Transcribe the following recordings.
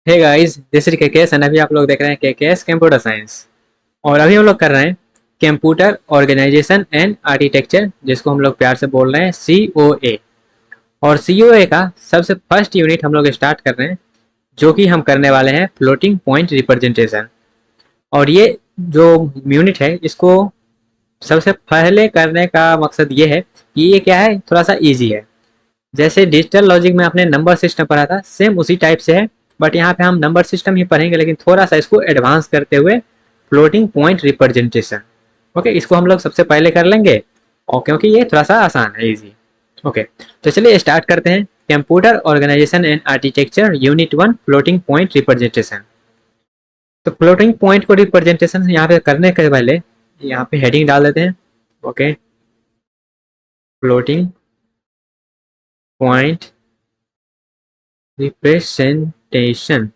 Hey guys, this is KKS and अभी आप लोग देख रहे हैं केकेएस कंप्यूटर साइंस। और अभी हम लोग कर रहे हैं कंप्यूटर ऑर्गेनाइजेशन एंड आर्किटेक्चर, जिसको हम लोग प्यार से बोल रहे हैं COA। और COA का सबसे फर्स्ट यूनिट हम लोग स्टार्ट कर रहे हैं, जो कि हम करने वाले हैं फ्लोटिंग पॉइंट रिप्रेजेंटेशन। और ये जो यूनिट है, इसको सबसे पहले करने का मकसद ये है कि ये क्या है, थोड़ा सा ईजी है। जैसे डिजिटल लॉजिक में आपने नंबर सिस्टम पढ़ा था, सेम उसी टाइप से है। बट यहाँ पे हम नंबर सिस्टम ही पढ़ेंगे, लेकिन थोड़ा सा इसको एडवांस करते हुए फ्लोटिंग पॉइंट रिप्रेजेंटेशन। ओके, इसको हम लोग सबसे पहले कर लेंगे, और क्योंकि ये थोड़ा सा आसान है, इजी। ओके, तो चलिए स्टार्ट करते हैं। Computer organization and architecture unit 1, floating point representation. तो फ्लोटिंग पॉइंट को रिप्रेजेंटेशन यहाँ पे करने के पहले यहाँ पे हेडिंग डाल देते हैं। Okay, floating point representation.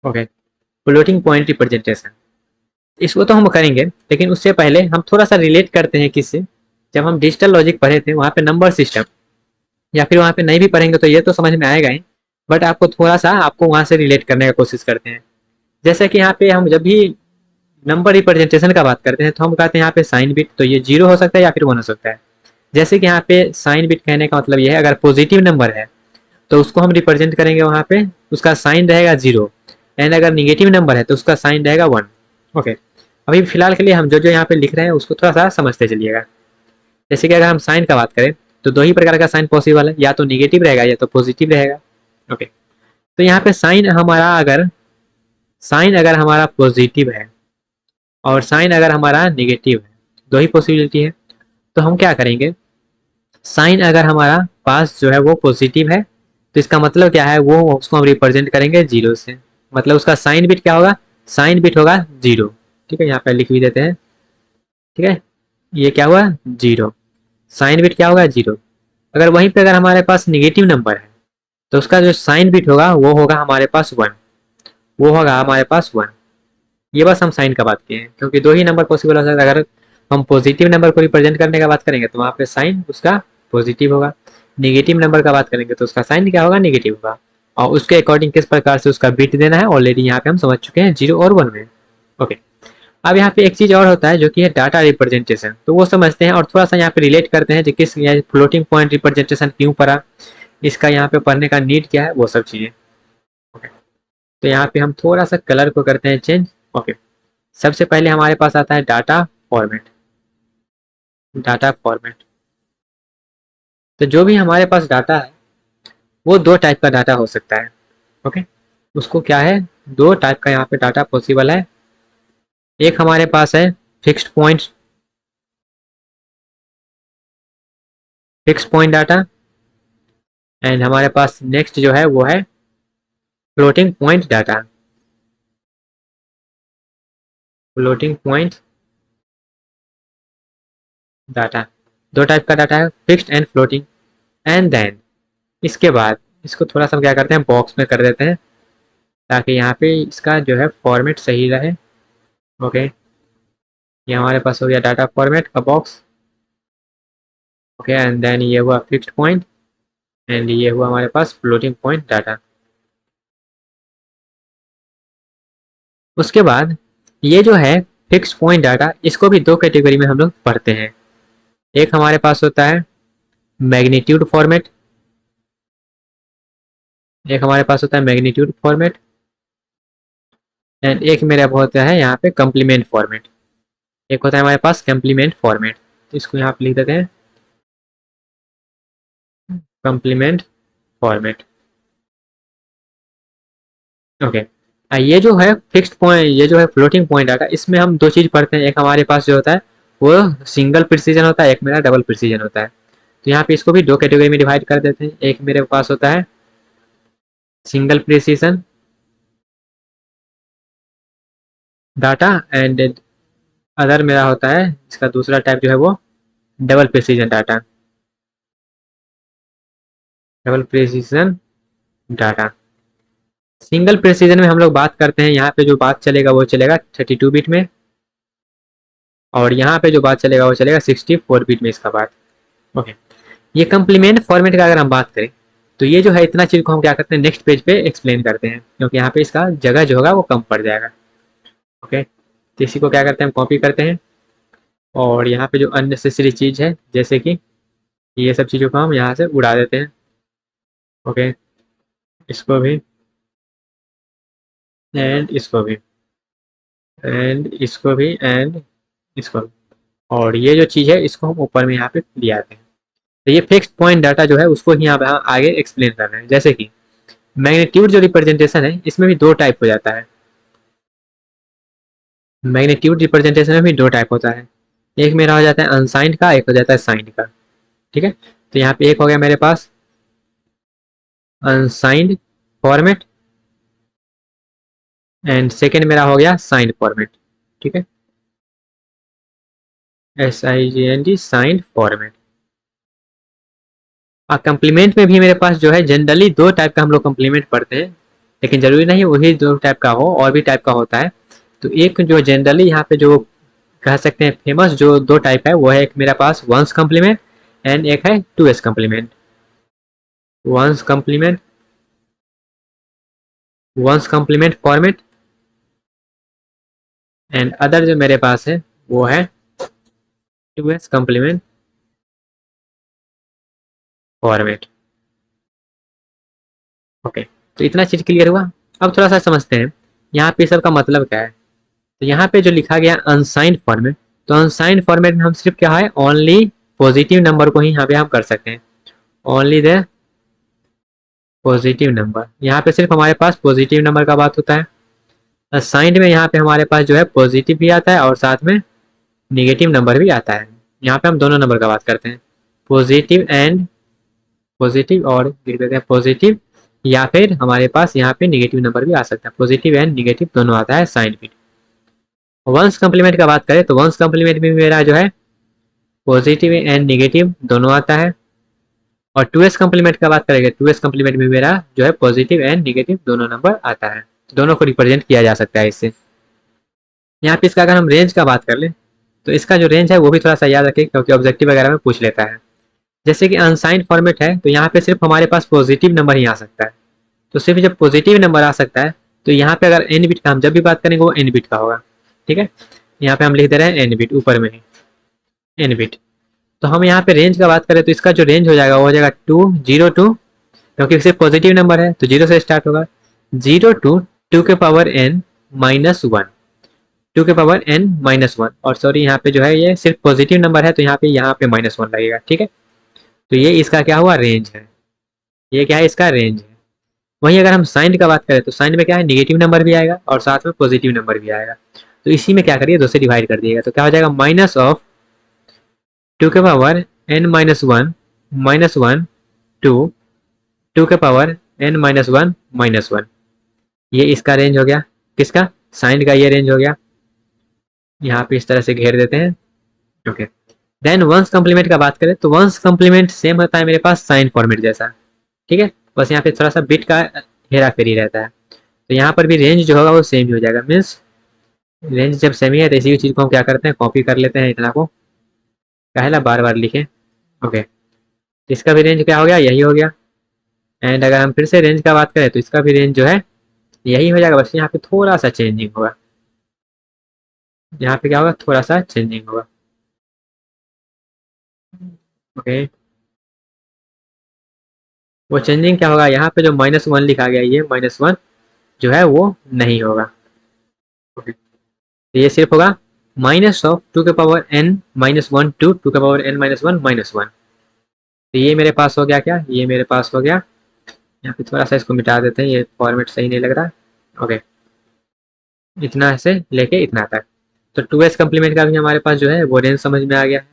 Okay, floating point representation, इसको तो हम करेंगे, लेकिन उससे पहले हम थोड़ा सा रिलेट करते हैं किससे। जब हम डिजिटल लॉजिक पढ़े थे, वहाँ पे नंबर सिस्टम, या फिर वहाँ पे नहीं भी पढ़ेंगे तो ये तो समझ में आएगा ही। बट आपको थोड़ा सा आपको वहाँ से रिलेट करने का कोशिश करते हैं। जैसे कि यहाँ पे हम जब भी नंबर रिप्रेजेंटेशन का बात करते हैं, तो हम कहते हैं यहाँ पे साइन बिट, तो ये 0 हो सकता है या फिर 1 हो सकता है। जैसे कि यहाँ पे साइन बिट कहने का मतलब ये है, अगर पॉजिटिव नंबर है तो उसको हम रिप्रेजेंट करेंगे, वहाँ पे उसका साइन रहेगा 0। एंड अगर निगेटिव नंबर है तो उसका साइन रहेगा 1। ओके, अभी फिलहाल के लिए हम जो जो यहाँ पे लिख रहे हैं उसको थोड़ा सा समझते चलिएगा। जैसे कि अगर हम साइन का बात करें, तो दो ही प्रकार का साइन पॉसिबल है, या तो निगेटिव रहेगा या तो पॉजिटिव रहेगा। ओके, तो यहाँ पे साइन अगर हमारा पॉजिटिव है और साइन अगर हमारा निगेटिव है, दो ही पॉसिबिलिटी है। तो हम क्या करेंगे, साइन अगर हमारा पास जो है वो पॉजिटिव है, तो इसका मतलब क्या है, वो उसको हम रिप्रेजेंट करेंगे 0 से। मतलब उसका साइन बिट क्या होगा, साइन बिट होगा 0। ठीक है, यहाँ पे लिख भी देते हैं। ठीक है, ये क्या हुआ, 0। साइन बिट क्या होगा, 0। अगर वहीं पे अगर हमारे पास निगेटिव नंबर है, तो उसका जो साइन बिट होगा वो होगा हमारे पास 1। वो होगा हमारे पास 1। ये बस हम साइन का बात किए हैं, क्योंकि दो ही नंबर पॉसिबल हो सकता है। अगर हम पॉजिटिव नंबर को रिप्रेजेंट करने का बात करेंगे, तो वहाँ पे साइन उसका पॉजिटिव होगा। निगेटिव नंबर का बात करेंगे तो उसका साइन क्या होगा, निगेटिव होगा। और उसके अकॉर्डिंग किस प्रकार से उसका बिट देना है, ऑलरेडी यहाँ पे हम समझ चुके हैं, 0 और 1 में। ओके, अब यहाँ पे एक चीज और होता है, जो कि है डाटा रिप्रेजेंटेशन। तो वो समझते हैं और थोड़ा सा यहाँ पे रिलेट करते हैं, किस फ्लोटिंग पॉइंट रिप्रेजेंटेशन क्यों पढ़ा, इसका यहाँ पे पढ़ने का नीड क्या है, वो सब चीजें। ओके, तो यहाँ पे हम थोड़ा सा कलर को करते हैं चेंज। ओके, सबसे पहले हमारे पास आता है डाटा फॉर्मेट। डाटा फॉर्मेट, तो जो भी हमारे पास डाटा है, वो दो टाइप का डाटा हो सकता है। ओके, उसको क्या है, दो टाइप का यहाँ पे डाटा पॉसिबल है। एक हमारे पास है fixed point, fix point data. And हमारे पास नेक्स्ट जो है वो है floating point data. Floating point data, दो टाइप का डाटा है, fixed and floating. And then इसके बाद इसको थोड़ा सा हम क्या करते हैं, बॉक्स में कर देते हैं, ताकि यहाँ पे इसका जो है फॉर्मेट सही रहे। ओके, ये हमारे पास हो गया डाटा फॉर्मेट का बॉक्स। ओके, एंड देन ये हुआ फिक्स्ड पॉइंट, एंड ये हुआ हमारे पास फ्लोटिंग पॉइंट डाटा। उसके बाद ये जो है फिक्स्ड पॉइंट डाटा, इसको भी दो कैटेगरी में हम लोग पढ़ते हैं। एक हमारे पास होता है मैग्नीट्यूड फॉर्मेट, एक हमारे पास होता है मैग्नीट्यूड फॉर्मेट। एंड एक मेरा होता है यहाँ पे कम्प्लीमेंट फॉर्मेट। एक होता है हमारे पास कम्प्लीमेंट फॉर्मेट, तो इसको यहाँ पे लिख देते हैं कम्प्लीमेंट फॉर्मेट। ओके, ये जो है फिक्स्ड पॉइंट, ये जो है फ्लोटिंग पॉइंट डाटा, इसमें हम दो चीज पढ़ते हैं। एक हमारे पास जो होता है वो सिंगल प्रिसीजन होता है, एक मेरा डबल प्रिसीजन होता है। तो यहाँ पे इसको भी दो कैटेगरी में डिवाइड कर देते हैं। एक मेरे पास होता है single precision data, and other मेरा होता है, इसका दूसरा टाइप जो है वो double precision data. Double precision data, single precision में हम लोग बात करते हैं, यहाँ पे जो बात चलेगा वो चलेगा 32 बिट में, और यहाँ पे जो बात चलेगा वो चलेगा 64 बिट में इसका बात। ओके, ये कम्प्लीमेंट फॉर्मेट का अगर हम बात करें, तो ये जो है इतना चीज़ को हम क्या करते हैं नेक्स्ट पेज पे एक्सप्लेन करते हैं, क्योंकि यहाँ पे इसका जगह जो होगा वो कम पड़ जाएगा। ओके, तो इसी को क्या करते हैं हम कॉपी करते हैं, और यहाँ पे जो अननेसेसरी चीज़ है जैसे कि ये सब चीज़ों को हम यहाँ से उड़ा देते हैं। ओके, इसको भी एंड इसको भी एंड इसको भी एंड इसको भी, और ये जो चीज़ है इसको हम ऊपर में यहाँ पे ले आते हैं। तो ये फिक्स्ड पॉइंट डाटा जो है उसको यहाँ पे हम आगे एक्सप्लेन कर रहे हैं। जैसे कि मैग्नीट्यूड जो रिप्रेजेंटेशन है इसमें भी दो टाइप हो जाता है। मैग्नीट्यूड रिप्रेजेंटेशन में भी दो टाइप होता है, एक मेरा हो जाता है अनसाइंड का, एक हो जाता है साइंड का। ठीक है, तो यहाँ पे एक हो गया मेरे पास अनसाइंड फॉर्मेट एंड सेकेंड मेरा हो गया साइंड फॉर्मेट। ठीक है, SIGND साइंड फॉर्मेट। कम्प्लीमेंट में भी मेरे पास जो है जनरली दो टाइप का हम लोग कम्प्लीमेंट पढ़ते हैं, लेकिन जरूरी नहीं वही दो टाइप का हो, और भी टाइप का होता है। तो एक जो जनरली यहाँ पे जो कह सकते हैं फेमस जो दो टाइप है वो है एक मेरे पास वंस कम्प्लीमेंट एंड एक है 2s complement. Ones complement, ones complement format and other जो मेरे पास है वो है 2s कम्प्लीमेंट फॉर्मेट। ओके, तो इतना चीज क्लियर हुआ। अब थोड़ा सा समझते हैं यहाँ पे सबका मतलब क्या है। तो यहाँ पे जो लिखा गया अनसाइंड फॉर्मेट, तो अनसाइंड फॉर्मेट में हम सिर्फ क्या है ओनली पॉजिटिव नंबर को ही यहाँ पे हम कर सकते हैं, ओनली द पॉजिटिव नंबर। यहाँ पे सिर्फ हमारे पास पॉजिटिव नंबर का बात होता है। साइंड में यहाँ पे हमारे पास जो है पॉजिटिव भी आता है और साथ में निगेटिव नंबर भी आता है। यहाँ पे हम दोनों नंबर का बात करते हैं, पॉजिटिव एंड पॉजिटिव, और लिख देते हैं पॉजिटिव, या फिर हमारे पास यहाँ पे निगेटिव नंबर भी आ सकता है। पॉजिटिव एंड निगेटिव दोनों आता है साइंड में। वंस कम्प्लीमेंट का बात करें तो वंस कम्प्लीमेंट में मेरा जो है पॉजिटिव एंड निगेटिव दोनों आता है, और 2s कम्प्लीमेंट का बात करेंगे 2s कम्प्लीमेंट में मेरा जो है पॉजिटिव एंड निगेटिव दोनों नंबर आता है, दोनों को रिप्रेजेंट किया जा सकता है इससे। यहाँ पे इसका अगर हम रेंज का बात कर ले तो इसका जो रेंज है वो भी थोड़ा सा याद रखें, क्योंकि ऑब्जेक्टिव वगैरह में पूछ लेता है। जैसे कि अनसाइंड फॉर्मेट है तो यहाँ पे सिर्फ हमारे पास पॉजिटिव नंबर ही आ सकता है, तो सिर्फ जब पॉजिटिव नंबर आ सकता है तो यहाँ पे अगर एन बिट का हम जब भी बात करेंगे वो एन बिट का होगा। ठीक है, यहाँ पे हम लिख दे रहे हैं एन बिट, ऊपर में ही एन बिट। तो हम यहाँ पे रेंज का बात करें तो इसका जो रेंज हो जाएगा वो हो जाएगा 202, क्योंकि सिर्फ पॉजिटिव नंबर है तो 0 से स्टार्ट होगा, 0 टू 2 के पावर n माइनस 1, 2 के पावर n माइनस 1, और सॉरी यहाँ पे जो है ये सिर्फ पॉजिटिव नंबर है तो यहाँ पे माइनस 1 लगेगा। ठीक है, तो ये इसका क्या हुआ रेंज है, ये क्या है इसका रेंज है। वहीं अगर हम साइन का बात करें तो साइन में क्या है निगेटिव नंबर भी आएगा और साथ में पॉजिटिव नंबर भी आएगा, तो इसी में क्या करिए 2 से डिवाइड कर दिएगा, तो क्या हो जाएगा माइनस ऑफ 2 के power n minus 1 minus 1 to 2 के पावर n माइनस 1 माइनस 1। ये इसका रेंज हो गया, किसका साइन का ये रेंज हो गया। यहाँ पे इस तरह से घेर देते हैं। ओके, देन वंस कम्प्लीमेंट का बात करें तो वंस कम्प्लीमेंट सेम होता है मेरे पास साइन फॉर्मेट जैसा। ठीक है, बस यहाँ पे थोड़ा सा बिट का हेरा फेरी रहता है, तो यहाँ पर भी रेंज जो होगा वो सेम ही हो जाएगा। मीन्स रेंज जब सेम ही है तो इसी चीज़ को हम क्या करते हैं कॉपी कर लेते हैं, इतना को पहला बार बार लिखें। ओके, इसका भी रेंज क्या हो गया यही हो गया, एंड अगर हम फिर से रेंज का बात करें तो इसका भी रेंज जो है यही हो जाएगा, बस यहाँ पे थोड़ा सा चेंजिंग होगा, यहाँ पे क्या होगा थोड़ा सा चेंजिंग होगा। ओके, वो चेंजिंग क्या होगा, यहाँ पे जो माइनस 1 लिखा गया ये माइनस 1 जो है वो नहीं होगा। ओके, तो ये सिर्फ होगा माइनस ऑफ 2 के पावर n माइनस 1 टू 2 के पावर n माइनस 1 माइनस 1। तो ये मेरे पास हो गया क्या, ये मेरे पास हो गया, यहाँ पे थोड़ा सा इसको मिटा देते हैं, ये फॉर्मेट सही नहीं लग रहा। ओके, इतना से लेके इतना तक, तो 2s कम्प्लीमेंट का भी हमारे पास जो है वो रेंज समझ में आ गया है,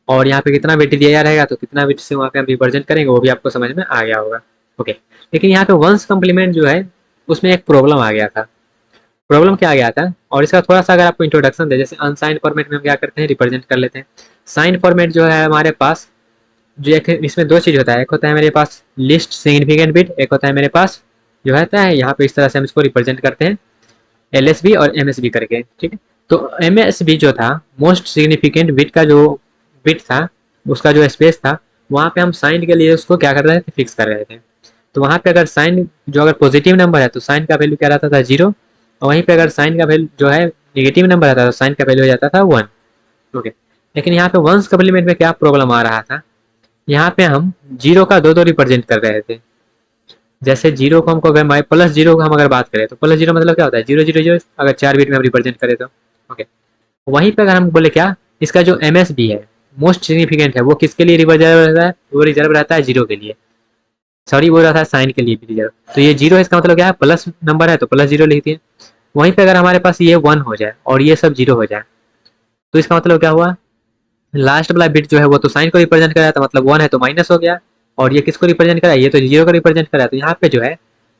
और यहाँ पे कितना बिट दिया रहेगा तो कितना बिट से वहाँ पे हम रिप्रेजेंट करेंगे वो भी आपको समझ में आ गया होगा। ओके, लेकिन यहाँ पे वंस कम्प्लीमेंट जो है उसमें एक प्रॉब्लम आ गया था। प्रॉब्लम क्या आ गया था, और इसका थोड़ा सा अगर आपको इंट्रोडक्शन दे, जैसे अनसाइन फॉर्मेट में हम क्या करते हैं रिप्रेजेंट कर लेते हैं। साइन फॉर्मेट जो है हमारे पास जो एक इसमें दो चीज़ होता है, एक होता है मेरे पास लिस्ट सिग्निफिकेंट बिट, एक होता है मेरे पास जो होता है यहाँ पे इस तरह से हम इसको रिप्रेजेंट करते हैं LSB और MSB करके। ठीक है, तो MSB जो था मोस्ट सिग्निफिकेंट बिट का जो बिट था उसका जो स्पेस था वहाँ पे हम साइन के लिए उसको क्या कर रहे थे फिक्स कर रहे थे। तो वहाँ पे अगर साइन जो अगर पॉजिटिव नंबर है तो साइन का वैल्यू क्या रहता था 0, और वहीं पे अगर साइन का वैल्यू जो है नेगेटिव नंबर रहता था तो साइन का वैल्यू हो जाता था 1। ओके, लेकिन यहाँ पे वंस कम्प्लीमेंट में क्या प्रॉब्लम आ रहा था, यहाँ पे हम जीरो का दो रिप्रेजेंट कर रहे थे। जैसे जीरो को हमको अगर प्लस जीरो को हम अगर बात करें तो प्लस जीरो मतलब क्या होता है 0 0 0, अगर 4 बिट में हम रिप्रेजेंट करें तो। ओके, वहीं पे अगर हम बोले क्या इसका जो MSB है मोस्ट सिग्निफिकेंट है वो किसके लिए रिजर्व रहता है, वो रिजर्व रहता है जीरो के लिए, सॉरी वो रहता है साइन के लिए भी रिजर्व। तो ये जीरो है इसका मतलब क्या है प्लस नंबर है तो प्लस जीरो लिखती है। वहीं पे अगर हमारे पास ये 1 हो जाए और ये सब जीरो हो जाए तो इसका मतलब क्या हुआ, लास्ट वाला बिट जो है वो तो साइन को रिप्रेजेंट कर रहा था, मतलब 1 है तो माइनस हो गया, और ये किसको रिप्रेजेंट कर रहा है, ये तो जीरो को रिप्रेजेंट कर रहा है। तो यहाँ पे जो है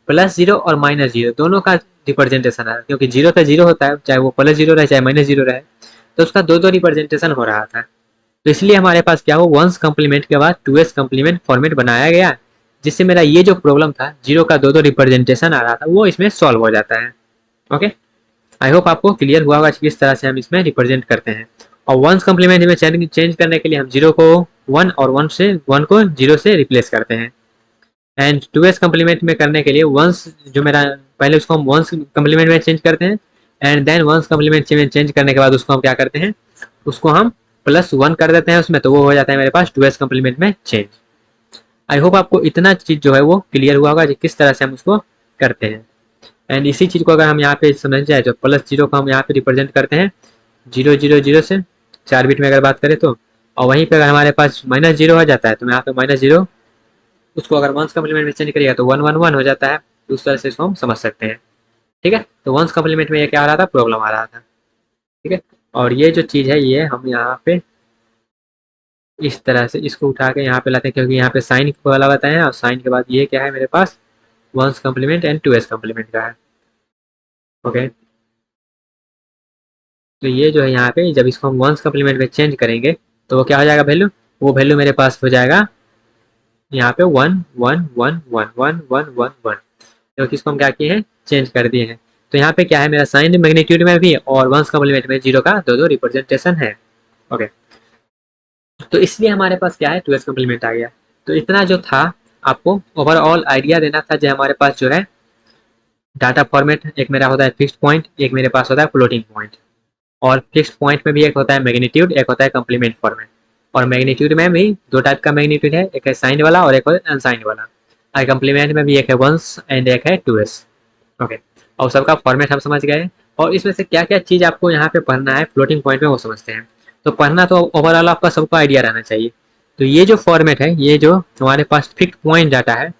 प्लस जीरो और माइनस जीरो दोनों का रिप्रेजेंटेशन है, क्योंकि जीरो तो जीरो होता है चाहे वो प्लस जीरो रहे चाहे माइनस जीरो रहे, तो उसका दो रिप्रेजेंटेशन हो रहा था। तो इसलिए हमारे पास क्या हो वंस कम्प्लीमेंट के बाद 2s कम्प्लीमेंट फॉर्मेट बनाया गया, जिससे मेरा ये जो प्रॉब्लम था जीरो का दो रिप्रेजेंटेशन आ रहा था वो इसमें सॉल्व हो जाता है। ओके, आई होप आपको क्लियर हुआ होगा किस तरह से हम इसमें रिप्रेजेंट करते हैं। और वंस कम्प्लीमेंट में चेंज करने के लिए हम जीरो को 1 और 1 को 0 से रिप्लेस करते हैं। एंड 2s कम्प्लीमेंट में करने के लिए वंस जो मेरा पहले उसको हम वंस कम्प्लीमेंट में चेंज करते हैं, एंड देन वंस कम्प्लीमेंट में चेंज करने के बाद उसको हम क्या करते हैं, उसको हम +1 कर देते हैं उसमें, तो वो हो जाता है मेरे पास 2s कम्प्लीमेंट में चेंज। आई होप आपको इतना चीज जो है वो क्लियर हुआ होगा किस तरह से हम उसको करते हैं। एंड इसी चीज को अगर हम यहाँ पे समझ जाए तो प्लस जीरो को हम यहाँ पे रिप्रेजेंट करते हैं 0 0 0 से 4 बिट में अगर बात करें तो, और वहीं पे अगर हमारे पास माइनस जीरो आ जाता है तो यहाँ पे माइनस जीरो उसको अगर वंस कम्प्लीमेंट में चेंज करिएगा तो 1 1 1 हो जाता है। उस तरह से इसको हम समझ सकते हैं। ठीक है, तो वंस कम्प्लीमेंट में ये क्या आ रहा था प्रॉब्लम आ रहा था। ठीक है, और ये जो चीज है ये हम यहाँ पे इस तरह से इसको उठा के यहाँ पे लाते हैं, क्योंकि यहाँ पे साइन वाला बताए हैं और साइन के बाद ये क्या है मेरे पास ones complement and 2s complement का है। ओके, तो ये जो है यहाँ पे जब इसको हम वंस कम्प्लीमेंट में चेंज करेंगे तो वो क्या हो जाएगा वैल्यू, वो वैल्यू मेरे पास हो जाएगा यहाँ पे 1 1 1 1 1 1 1, क्योंकि इसको हम क्या किए हैं चेंज कर दिए हैं। तो यहाँ पे क्या है मेरा साइन मैग्नीट्यूड में भी और वंस कम्प्लीमेंट में जीरो का दो रिप्रेजेंटेशन है। ओके, तो इसलिए हमारे पास क्या है 2s कम्प्लीमेंट आ गया। तो इतना जो था आपको ओवरऑल आइडिया देना था जो हमारे पास जो है डाटा फॉर्मेट, एक मेरा होता है फिक्स्ड पॉइंट, एक मेरे पास होता है फ्लोटिंग पॉइंट, और फिक्स्ड पॉइंट में भी एक होता है मैग्नीट्यूड, एक होता है कम्प्लीमेंट फॉर्मेट। और मैग्नीट्यूड में भी दो टाइप का मैग्नीट्यूड है, एक है साइन वाला और एक है अनसाइन वाला। और कम्प्लीमेंट में भी एक है वंस एंड एक है 2s। ओके, और सबका फॉर्मेट हम समझ गए। और इसमें से क्या क्या चीज़ आपको यहाँ पे पढ़ना है फ्लोटिंग पॉइंट में वो समझते हैं। तो पढ़ना तो ओवरऑल आपका सबको आइडिया रहना चाहिए। तो ये जो फॉर्मेट है, ये जो हमारे पास फिक्स्ड पॉइंट डाटा है,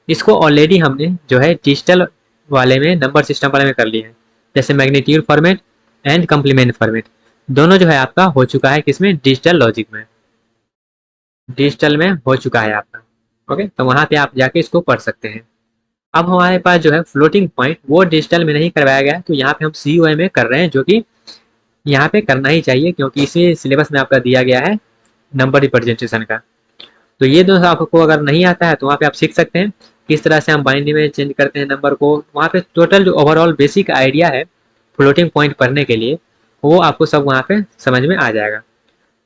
इसको ऑलरेडी हमने जो है डिजिटल वाले में नंबर सिस्टम वाले में कर लिया है। जैसे magnitude format and complement format दोनों जो है आपका हो चुका है किसमें डिजिटल लॉजिक में, डिजिटल में हो चुका है आपका। ओके, तो वहां पे आप जाके इसको पढ़ सकते हैं। अब हमारे पास जो है फ्लोटिंग पॉइंट वो डिजिटल में नहीं करवाया गया, तो यहाँ पे हम COM में कर रहे हैं, जो कि यहाँ पे करना ही चाहिए क्योंकि इसी सिलेबस में आपका दिया गया है नंबर रिप्रेजेंटेशन का। तो ये दोनों आपको अगर नहीं आता है तो वहाँ पे आप सीख सकते हैं किस तरह से हम बाइनरी में चेंज करते हैं नंबर को। वहाँ पे टोटल जो ओवरऑल बेसिक आइडिया है फ्लोटिंग पॉइंट पढ़ने के लिए वो आपको सब वहाँ पे समझ में आ जाएगा।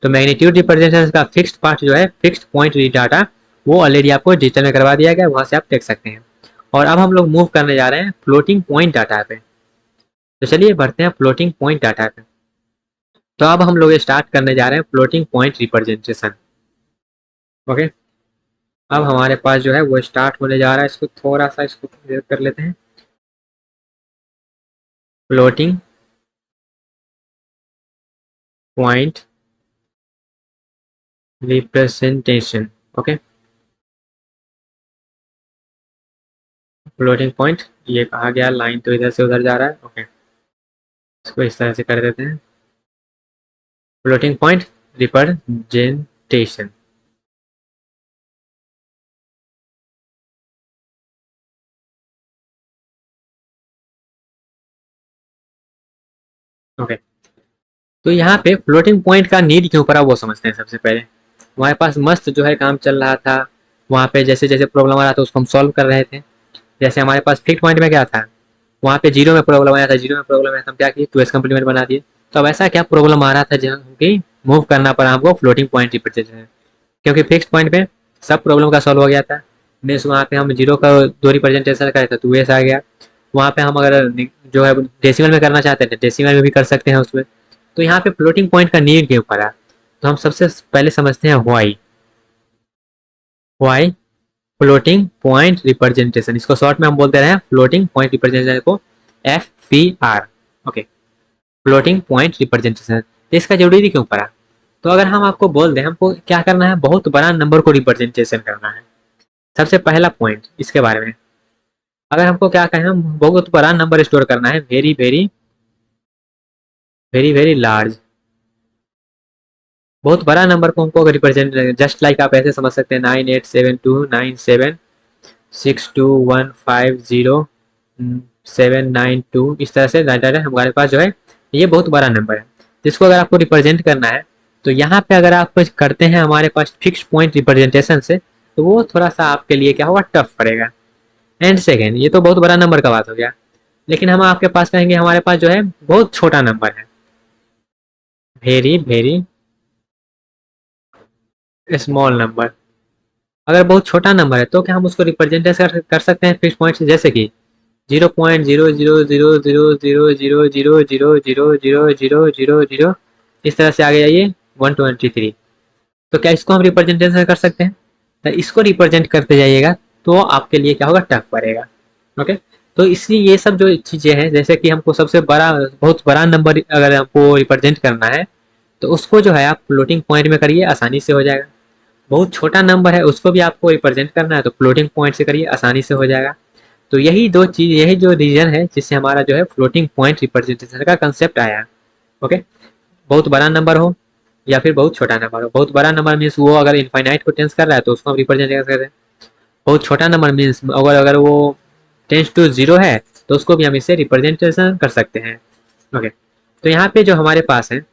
तो मैग्नीट्यूड रिप्रेजेंटेशन का फिक्स्ड पार्ट जो है फिक्स्ड पॉइंट डाटा वो ऑलरेडी आपको डिजिटल में करवा दिया गया, वहाँ से आप देख सकते हैं। और अब हम लोग मूव करने जा रहे हैं फ्लोटिंग पॉइंट डाटा पे। तो चलिए बढ़ते हैं फ्लोटिंग पॉइंट डाटा पे। तो अब हम लोग स्टार्ट करने जा रहे हैं फ्लोटिंग पॉइंट रिप्रेजेंटेशन। ओके, अब हमारे पास जो है वो स्टार्ट होने जा रहा है। इसको थोड़ा सा इसको क्लियर कर लेते हैं। Floating point representation. Okay, floating point ये कहा गया, लाइन तो इधर से उधर जा रहा है। ओके, इसको इस तरह से कर देते हैं फ्लोटिंग पॉइंट रिप्रेजेंटेशन। ओके, तो यहाँ पे फ्लोटिंग पॉइंट का नीड क्यों पड़ा वो समझते हैं। सबसे पहले हमारे पास मस्त जो है काम चल रहा था, वहाँ पे जैसे जैसे प्रॉब्लम आ रहा था उसको हम सॉल्व कर रहे थे। जैसे हमारे पास फिक्स पॉइंट में क्या था, वहाँ पे जीरो में प्रॉब्लम आया था, जीरो में प्रॉब्लम आया था, हम क्या किए 2s कम्प्लीमेंट बना दिए। तो अब ऐसा क्या प्रॉब्लम आ रहा था जहाँ की मूव करना पड़ा हमको फ्लोटिंग पॉइंट रिप्रेजेंटेशन, क्योंकि फिक्स पॉइंट पे सब प्रॉब्लम का सॉल्व हो गया था। मीन्स वहाँ पे हम जीरो का दो रिप्रेजेंटेशन करे थे तो 2s आ गया। वहाँ पे हम अगर जो है डेसिमल में करना चाहते हैं डेसिमल में भी कर सकते हैं उसमें। तो यहाँ पे फ्लोटिंग पॉइंट का नीड क्यों पड़ा, तो हम सबसे पहले समझते हैं वाई फ्लोटिंग पॉइंट रिप्रेजेंटेशन, इसको शॉर्ट में हम बोलते रहे फ्लोटिंग पॉइंट रिप्रेजेंटेशन को FPR। Okay, floating point representation. तो इसका जरूरी क्यों पड़ा, तो अगर हम आपको बोल दें हमको क्या करना है, बहुत बड़ा नंबर को रिप्रेजेंटेशन करना है, सबसे पहला पॉइंट इसके बारे में। अगर हमको क्या कहें, हम बहुत बड़ा नंबर स्टोर करना है, very very very very large, बहुत बड़ा नंबर को हमको रिप्रेजेंट, जस्ट लाइक आप ऐसे समझ सकते हैं 9872976150 इस तरह से डाटा हमारे पास जो है ये बहुत बड़ा नंबर है, जिसको अगर आपको रिप्रेजेंट करना है तो यहाँ पे अगर आप कुछ करते हैं हमारे पास फिक्स पॉइंट रिप्रेजेंटेशन से, तो वो थोड़ा सा आपके लिए क्या होगा, टफ पड़ेगा। एंड सेकेंड, ये तो बहुत बड़ा नंबर का बात हो गया, लेकिन हम आपके पास कहेंगे हमारे पास जो है बहुत छोटा नंबर है, वेरी वेरी स्मॉल नंबर। अगर बहुत छोटा नंबर है तो क्या हम उसको रिप्रेजेंट कर सकते हैं फिक्स पॉइंट से, जैसे कि 0.0000000000000 इस तरह से आगे जाइए 123। तो क्या इसको हम रिप्रेजेंटेशन कर सकते हैं, तो इसको रिप्रेजेंट करते जाइएगा तो आपके लिए क्या होगा, टफ पड़ेगा। ओके, तो इसलिए ये सब जो चीज़ें हैं, जैसे कि हमको सबसे बड़ा बहुत बड़ा नंबर अगर हमको रिप्रेजेंट करना है तो उसको जो है आप फ्लोटिंग पॉइंट में करिए, आसानी से हो जाएगा। बहुत छोटा नंबर है उसको भी आपको रिप्रेजेंट करना है तो फ्लोटिंग पॉइंट से करिए, आसानी से हो जाएगा। तो यही दो चीज, यही जो रीजन है जिससे हमारा जो है फ्लोटिंग पॉइंट रिप्रेजेंटेशन का कंसेप्ट आया। ओके, बहुत बड़ा नंबर हो या फिर बहुत छोटा नंबर हो, बहुत बड़ा नंबर मीन्स वो अगर इनफाइनाइट को टेंस कर रहा है तो उसको हम रिप्रेजेंट कर सकते हैं। बहुत छोटा नंबर मीन्स अगर अगर वो टेंस टू जीरो है तो उसको भी हम इससे रिप्रेजेंटेशन कर सकते हैं। ओके, तो यहाँ पे जो हमारे पास है,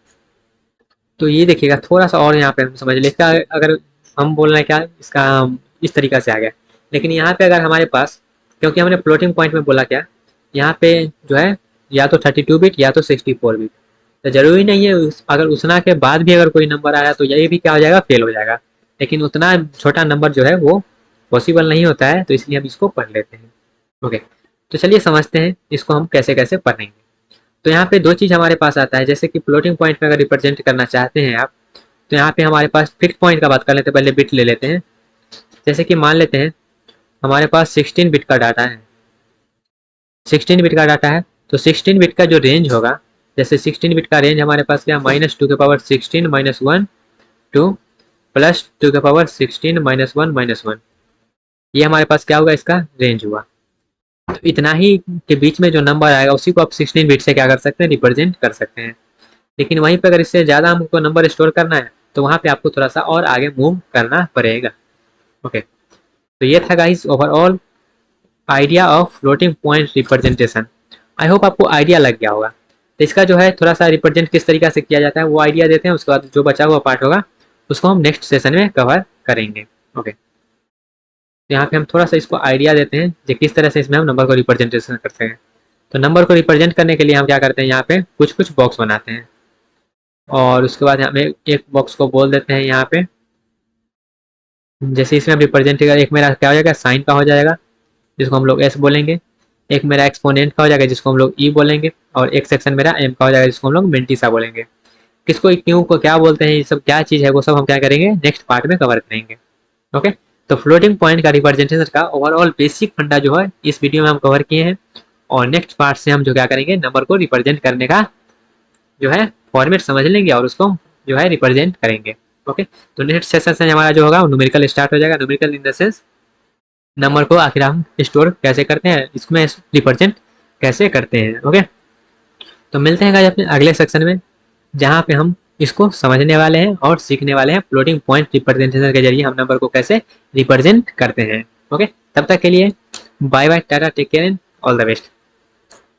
तो ये देखिएगा थोड़ा सा और यहाँ पे हम समझ ले, इसका अगर हम बोल रहे हैं क्या इसका इस तरीका से आ गया, लेकिन यहाँ पे अगर हमारे पास, क्योंकि हमने फ्लोटिंग पॉइंट में बोला क्या, यहाँ पे जो है या तो 32 बिट या तो 64 बिट, तो जरूरी नहीं है अगर उतना के बाद भी अगर कोई नंबर आया तो ये भी क्या हो जाएगा, फेल हो जाएगा, लेकिन उतना छोटा नंबर जो है वो पॉसिबल नहीं होता है, तो इसलिए हम इसको पढ़ लेते हैं। ओके, तो चलिए समझते हैं इसको हम कैसे कैसे पढ़ेंगे। तो यहाँ पे दो चीज़ हमारे पास आता है, जैसे कि फ्लोटिंग पॉइंट में अगर रिप्रेजेंट करना चाहते हैं आप, तो यहाँ पे हमारे पास फिक्स पॉइंट का बात कर लेते हैं, पहले बिट ले लेते हैं। जैसे कि मान लेते हैं हमारे पास 16 बिट का डाटा है, 16 बिट का डाटा है, तो 16 बिट का जो रेंज होगा, जैसे 16 बिट का रेंज हमारे पास क्या, -2 की पावर 16 -1 टू +2 की पावर 16 -1 -1, ये हमारे पास क्या होगा, इसका रेंज हुआ। तो इतना ही के बीच में जो नंबर आएगा उसी को आप 16 बिट से क्या कर सकते हैं, रिप्रेजेंट कर सकते हैं। लेकिन वहीं पर अगर इससे ज़्यादा हमको नंबर स्टोर करना है तो वहाँ पे आपको थोड़ा सा और आगे मूव करना पड़ेगा। ओके, तो ये था guys overall idea of floating point representation. I hope आपको आइडिया लग गया होगा। तो इसका जो है थोड़ा सा रिप्रेजेंट किस तरीके से किया जाता है वो आइडिया देते हैं, उसके बाद जो बचा हुआ पार्ट होगा उसको हम नेक्स्ट सेशन में कवर करेंगे। ओके, तो यहाँ पे हम थोड़ा सा इसको आइडिया देते हैं कि किस तरह से इसमें हम नंबर को रिप्रेजेंटेशन करते हैं। तो नंबर को रिप्रेजेंट करने के लिए हम क्या करते हैं, यहाँ पे कुछ कुछ बॉक्स बनाते हैं और उसके बाद हमें एक बॉक्स को बोल देते हैं यहाँ पे, जैसे इसमें हम रिप्रेजेंट, एक मेरा क्या हो जाएगा, साइन का हो जाएगा जिसको हम लोग एस बोलेंगे, एक मेरा एक्सपोनेंट का हो जाएगा जिसको हम लोग ई बोलेंगे, और एक सेक्शन मेरा एम का हो जाएगा जिसको हम लोग मेंटिसा बोलेंगे। किसको क्यों को क्या बोलते हैं, ये सब क्या चीज़ है वो सब हम क्या करेंगे नेक्स्ट पार्ट में कवर करेंगे। ओके, तो फ्लोटिंग पॉइंट का रिप्रेजेंटेशन का ओवरऑल बेसिक फंडा जो है इस वीडियो में हम कवर किए हैं, और नेक्स्ट पार्ट से हम जो क्या करेंगे, नंबर को रिप्रेजेंट करने का जो है फॉर्मेट समझ लेंगे और उसको जो है रिप्रेजेंट करेंगे। ओके, तो नेक्स्ट सेशन से हमारा जो होगा न्यूमेरिकल स्टार्ट हो जाएगा। Numerical in the sense number को आखिर हम स्टोर कैसे करते हैं, इसमें रिप्रेजेंट कैसे करते हैं। ओके, तो मिलते हैं गाइस अपने अगले सेक्शन में, जहाँ पे हम इसको समझने वाले हैं और सीखने वाले हैं फ्लोटिंग पॉइंट रिप्रेजेंटेशन के जरिए हम नंबर को कैसे रिप्रेजेंट करते हैं। ओके, तब तक के लिए bye bye, tata, take care and all the best.